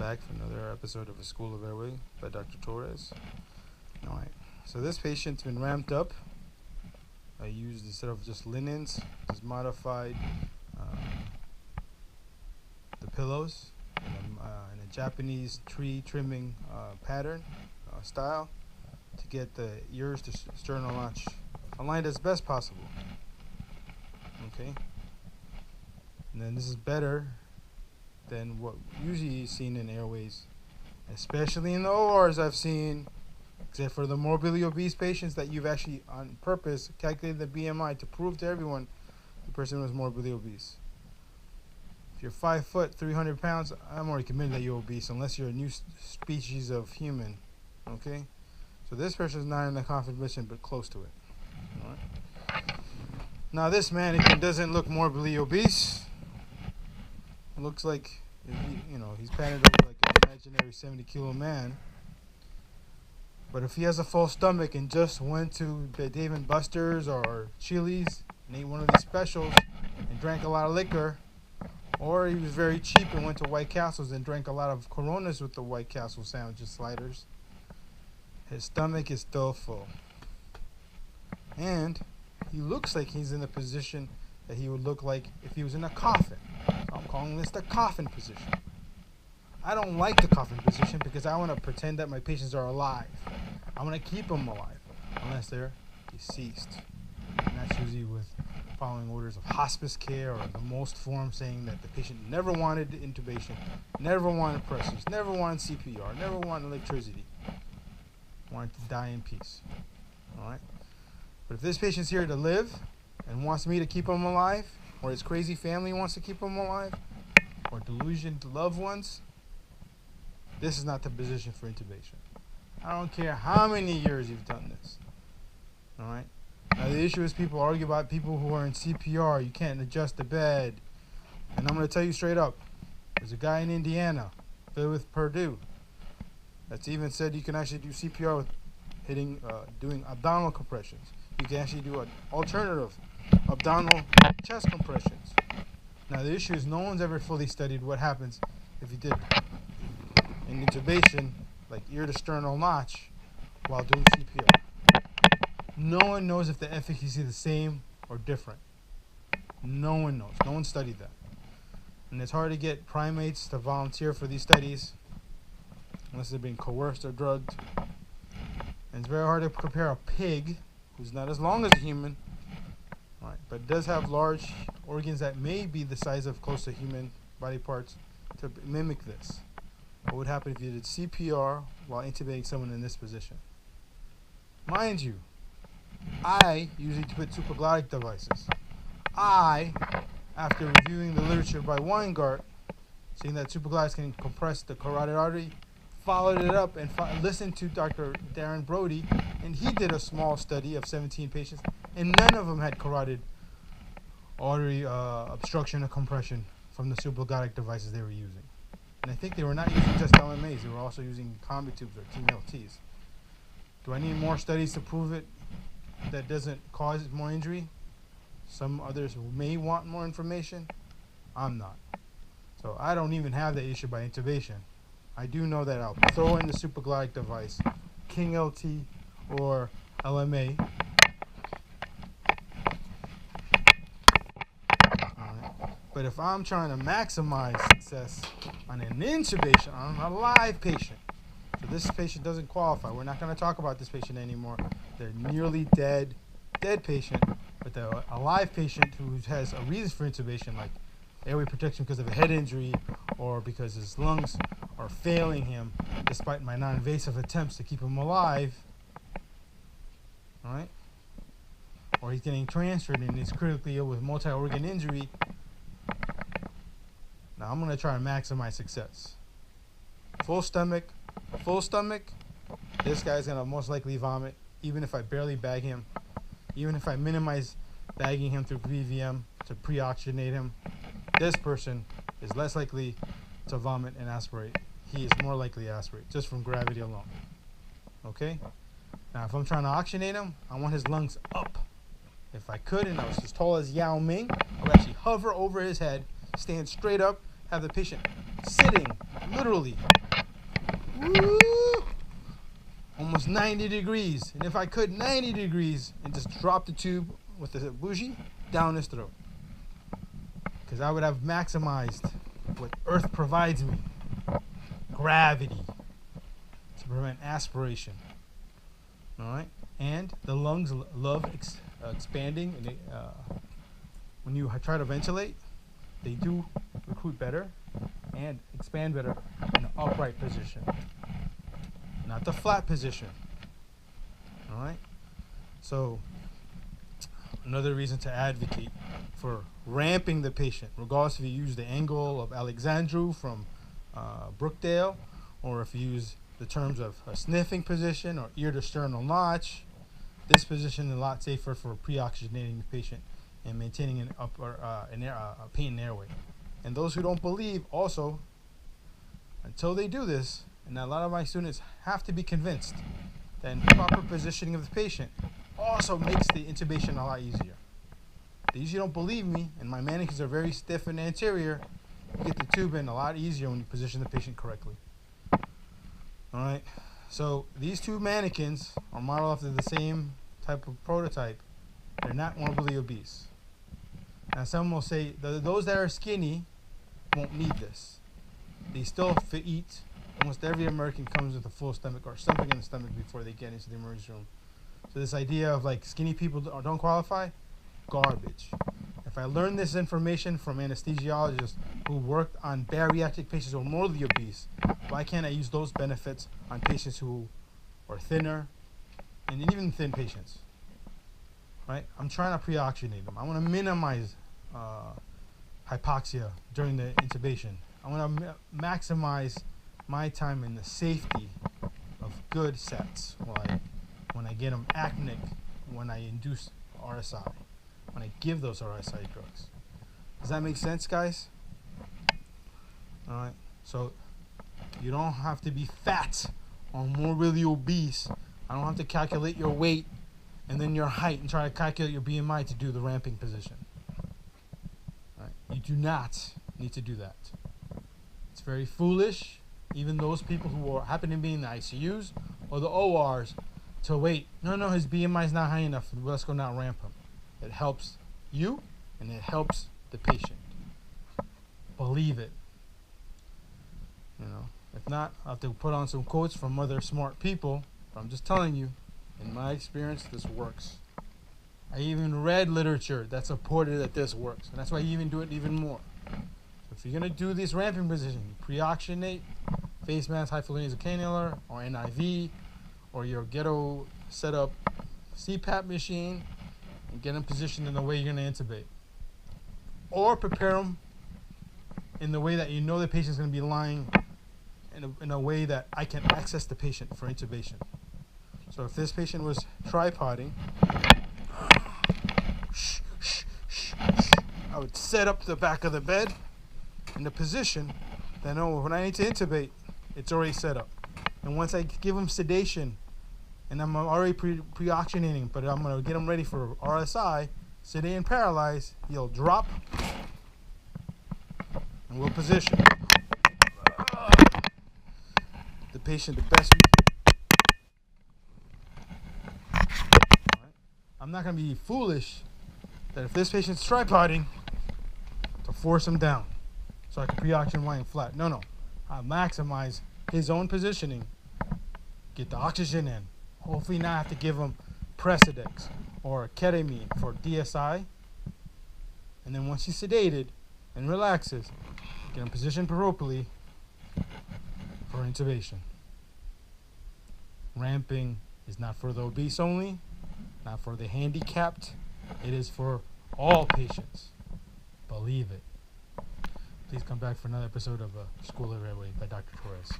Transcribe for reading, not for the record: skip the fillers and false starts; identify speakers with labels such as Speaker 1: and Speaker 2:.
Speaker 1: back for another episode of A School of Airway by Dr. Torres. Alright, so this patient's been ramped up. I used, instead of just linens, just modified the pillows in a Japanese tree trimming pattern style to get the ears to sternal notch aligned as best possible. Okay, and then this is better than what usually is seen in airways, especially in the ORs I've seen, except for the morbidly obese patients that you've actually on purpose calculated the BMI to prove to everyone the person was morbidly obese. If you're 5 foot, 300 pounds, I'm already convinced that you're obese unless you're a new species of human. Okay? So this person is not in the confident mission, but close to it. All right? Now this mannequin doesn't look morbidly obese. It looks like, he's painted over like an imaginary 70-kilo man. But if he has a full stomach and just went to Dave & Buster's or Chili's and ate one of these specials and drank a lot of liquor, or he was very cheap and went to White Castles and drank a lot of Coronas with the White Castle sandwiches sliders, his stomach is still full. And he looks like he's in the position that he would look like if he was in a coffin. So I'm calling this the coffin position. I don't like the coffin position because I want to pretend that my patients are alive. I want to keep them alive unless they're deceased. And that's usually with following orders of hospice care or the most form saying that the patient never wanted intubation, never wanted pressors, never wanted CPR, never wanted electricity, wanted to die in peace. All right? But if this patient's here to live and wants me to keep him alive, or his crazy family wants to keep him alive, or delusioned loved ones, this is not the position for intubation. I don't care how many years you've done this. All right? Now the issue is people argue about people who are in CPR. You can't adjust the bed. And I'm going to tell you straight up. There's a guy in Indiana, affiliated with Purdue, that's even said you can actually do CPR with doing abdominal compressions. You can actually do an alternative abdominal chest compressions. Now the issue is no one's ever fully studied what happens if you did an intubation, like ear to sternal notch, while doing CPR. No one knows if the efficacy is the same or different. No one knows. No one studied that. And it's hard to get primates to volunteer for these studies unless they're being coerced or drugged. And it's very hard to compare a pig, who's not as long as a human, right, but does have large organs that may be the size of close to human body parts, to mimic this. What would happen if you did CPR while intubating someone in this position? Mind you, I usually put supraglottic devices. After reviewing the literature by Weingart, seeing that supraglottics can compress the carotid artery, followed it up and listened to Dr. Darren Brody, and he did a small study of 17 patients, and none of them had carotid artery obstruction or compression from the supraglottic devices they were using. And I think they were not using just LMAs, they were also using combi tubes or TMLTs. Do I need more studies to prove it? That doesn't cause more injury? Some others may want more information. I'm not. So I don't even have the issue by intubation. I do know that I'll throw in the supraglottic device, King LT or LMA. Alright. But if I'm trying to maximize success on an intubation on a live patient, so this patient doesn't qualify. We're not going to talk about this patient anymore. They're nearly dead patient, but a live patient who has a reason for intubation, like airway protection because of a head injury or because his lungs are failing him despite my non-invasive attempts to keep him alive, all right? Or he's getting transferred and he's critically ill with multi-organ injury. Now I'm going to try and maximize success. Full stomach, this guy's going to most likely vomit, even if I barely bag him, even if I minimize bagging him through BVM to pre-oxygenate him. This person is less likely to vomit and aspirate. He is more likely to aspirate just from gravity alone. Okay? Now, if I'm trying to oxygenate him, I want his lungs up. If I could, and I was as tall as Yao Ming, I would actually hover over his head, stand straight up, have the patient sitting literally. Woo! Almost 90 degrees. And if I could, 90 degrees, and just drop the tube with the bougie down his throat. Because I would have maximized what Earth provides me. Gravity. To prevent aspiration. Alright? And the lungs love expanding. And when you try to ventilate, they do recruit better and expand better in an upright position. Not the flat position. Alright? So, another reason to advocate for ramping the patient, regardless if you use the angle of Alexandru from Brookdale, or if you use the terms of a sniffing position or ear to sternal notch. This position is a lot safer for pre-oxygenating the patient and maintaining an patent airway. And those who don't believe also, until they do this, and a lot of my students have to be convinced that proper positioning of the patient also makes the intubation a lot easier. They usually don't believe me, and my mannequins are very stiff and anterior. You get the tube in a lot easier when you position the patient correctly. Alright, so these two mannequins are modeled after the same type of prototype. They're not morbidly obese. Now some will say those that are skinny won't need this. They still eat. Almost every American comes with a full stomach or something in the stomach before they get into the emergency room. So this idea of like skinny people don't qualify, garbage. If I learned this information from anesthesiologists who worked on bariatric patients who are morbidly obese, why can't I use those benefits on patients who are thinner and even thin patients? Right? I'm trying to pre-oxygenate them. I want to minimize hypoxia during the intubation. I want to maximize my time in the safety of good sets when I get them actinic, when I induce RSI, when I give those RSI drugs. Does that make sense, guys? Alright, so you don't have to be fat or morbidly obese. I don't have to calculate your weight and then your height and try to calculate your BMI to do the ramping position. Right? You do not need to do that. It's very foolish, even those people who happen to be in the ICUs or the ORs, to wait. No, his BMI is not high enough. Let's go now ramp him. It helps you and it helps the patient. Believe it. You know, if not, I'll have to put on some quotes from other smart people. But I'm just telling you, in my experience, this works. I even read literature that supported that this works, and that's why you even do it even more. So if you're gonna do this ramping position, you pre-oxygenate, face mask, high flow nasal cannula, or NIV, or your ghetto setup CPAP machine, and get them positioned in the way you're gonna intubate, or prepare them in the way that you know the patient's gonna be lying in a way that I can access the patient for intubation. So if this patient was tripoding, I would set up the back of the bed in the position that I know when I need to intubate, it's already set up. And once I give him sedation, and I'm already pre-oxygenating, but I'm going to get him ready for RSI, sedate and paralyze, he'll drop, and we'll position the patient the best we can. Right. I'm not going to be foolish that if this patient's tripoding, to force him down so I can pre-oxygen lying flat. No. I maximize his own positioning, get the oxygen in. Hopefully not have to give him Precedex or ketamine for DSI. And then once he's sedated and relaxes, get him positioned appropriately for intubation. Ramping is not for the obese only, not for the handicapped. It is for all patients. Believe it. Please come back for another episode of School of Airway by Dr. Torres.